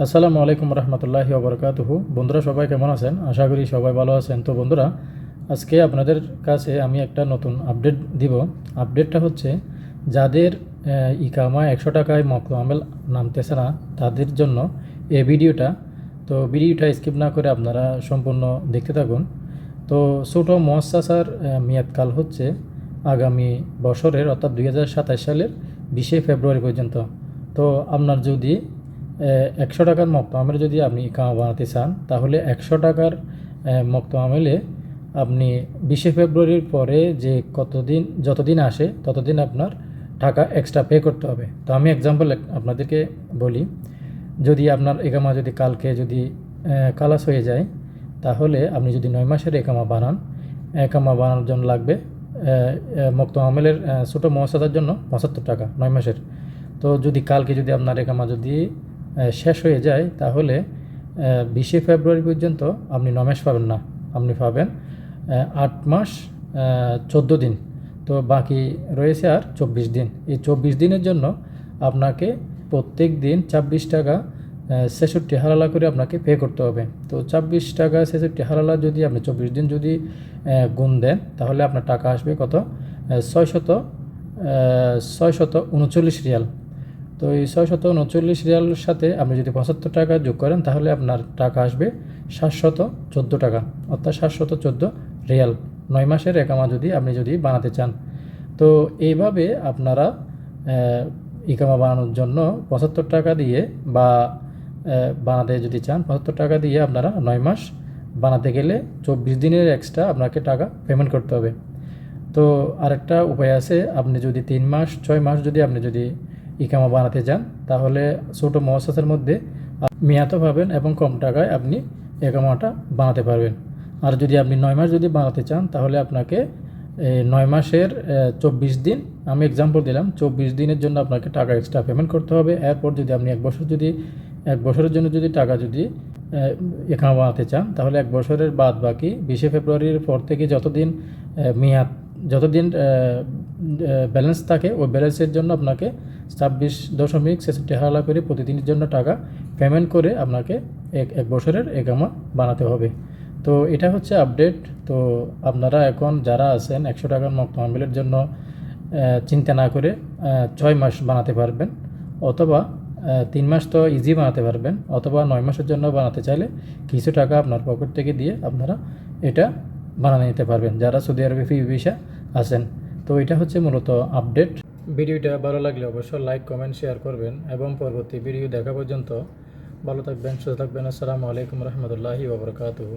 আসসালামু আলাইকুম রহমতুল্লাহি ওবরকাতুহু। বন্ধুরা সবাই কেমন আছেন? আশা করি সবাই ভালো আছেন। তো বন্ধুরা, আজকে আপনাদের কাছে আমি একটা নতুন আপডেট দিব। আপডেটটা হচ্ছে যাদের ইকামা 100 টাকায় মক্ত আমেল নামতেছে না তাদের জন্য এই ভিডিওটা। তো ভিডিওটা স্কিপ না করে আপনারা সম্পূর্ণ দেখতে থাকুন। তো ছোটো মুআসসাসার মেয়াদকাল হচ্ছে আগামী বছরের অর্থাৎ 2027 সালের 20শে ফেব্রুয়ারি পর্যন্ত। তো আপনার যদি 100 টাকার মক্ত আমেল যদি আপনি ইকামা বানাতে চান, তাহলে 100 টাকার মক্ত আমেলে আপনি 20শে ফেব্রুয়ারির পরে যে যতদিন আসে ততদিন আপনার টাকা এক্সট্রা পে করতে হবে। তো আমি এক্সাম্পল আপনাদেরকে বলি, যদি আপনার একামা যদি কালকে যদি কালাস হয়ে যায়, তাহলে আপনি যদি 9 মাসের একামা বানান, একামা বানানোর জন্য লাগবে মক্ত আমেলের ছোটো মুআসসাসার জন্য 75 টাকা 9 মাসের। তো যদি কালকে যদি আপনার একামা যদি শেষ হয়ে যায়, তাহলে 20শে ফেব্রুয়ারি পর্যন্ত আপনি 9 মাস পাবেন না, আপনি পাবেন 8 মাস 14 দিন। তো বাকি রয়েছে আর 24 দিন। এই 24 দিনের জন্য আপনাকে প্রত্যেক দিন 26 টাকা 66 হালালা করে আপনাকে পে করতে হবে। তো 26 টাকা 66 হালালা যদি আপনি 24 দিন যদি গুণ দেন, তাহলে আপনার টাকা আসবে কত? 639 রিয়াল। তো এই 639 রিয়ালের সাথে আপনি যদি 75 টাকা যোগ করেন, তাহলে আপনার টাকা আসবে 714 টাকা, অর্থাৎ 714 রিয়াল 9 মাসের একামা যদি আপনি বানাতে চান। তো এইভাবে আপনারা ইকামা বানানোর জন্য 75 টাকা দিয়ে বা বানাতে যদি চান 75 টাকা দিয়ে আপনারা 9 মাস বানাতে গেলে 24 দিনের এক্সট্রা আপনাকে টাকা পেমেন্ট করতে হবে। তো আরেকটা উপায় আছে, আপনি যদি 3 মাস 6 মাস আপনি ইকামা বানাতে চান, তাহলে ছোটো মুআসসাসার মধ্যে মেয়াদও পাবেন এবং কম টাকায় আপনি একামাটা বানাতে পারবেন। আর যদি আপনি 9 মাস বানাতে চান, তাহলে আপনাকে 9 মাসের 24 দিন, আমি এক্সাম্পল দিলাম, 24 দিনের জন্য আপনাকে টাকা এক্সট্রা পেমেন্ট করতে হবে। এরপর যদি আপনি 1 বছরের জন্য টাকা একামা বানাতে চান, তাহলে 1 বছরের বাদ বাকি 20শে ফেব্রুয়ারির পর থেকে যতদিন ব্যালেন্স থাকে, ওই ব্যালেন্সের জন্য আপনাকে 26.66 হাওলা করে প্রতিদিনের জন্য টাকা পেমেন্ট করে আপনাকে এক বছরের একামা বানাতে হবে। তো এটা হচ্ছে আপডেট। তো আপনারা এখন যারা আছেন 100 টাকার মক্ত আমেলের জন্য চিন্তা না করে 6 মাস বানাতে পারবেন, অথবা 3 মাস তো ইজি বানাতে পারবেন, অথবা 9 মাসের জন্য বানাতে চাইলে কিছু টাকা আপনার পকেট থেকে দিয়ে আপনারা এটা বানিয়ে নিতে পারবেন, যারা সৌদি আরবে ফ্রি ভিসা আছেন। তো এটা হচ্ছে মূলত আপডেট। ভিডিওটা ভালো লাগলে অবশ্যই লাইক, কমেন্ট, শেয়ার করবেন এবং পরবর্তী ভিডিও দেখা পর্যন্ত ভালো থাকবেন, সুস্থ থাকবেন। আসসালামু আলাইকুম রহমতুল্লাহি ওয়া বারাকাতুহু।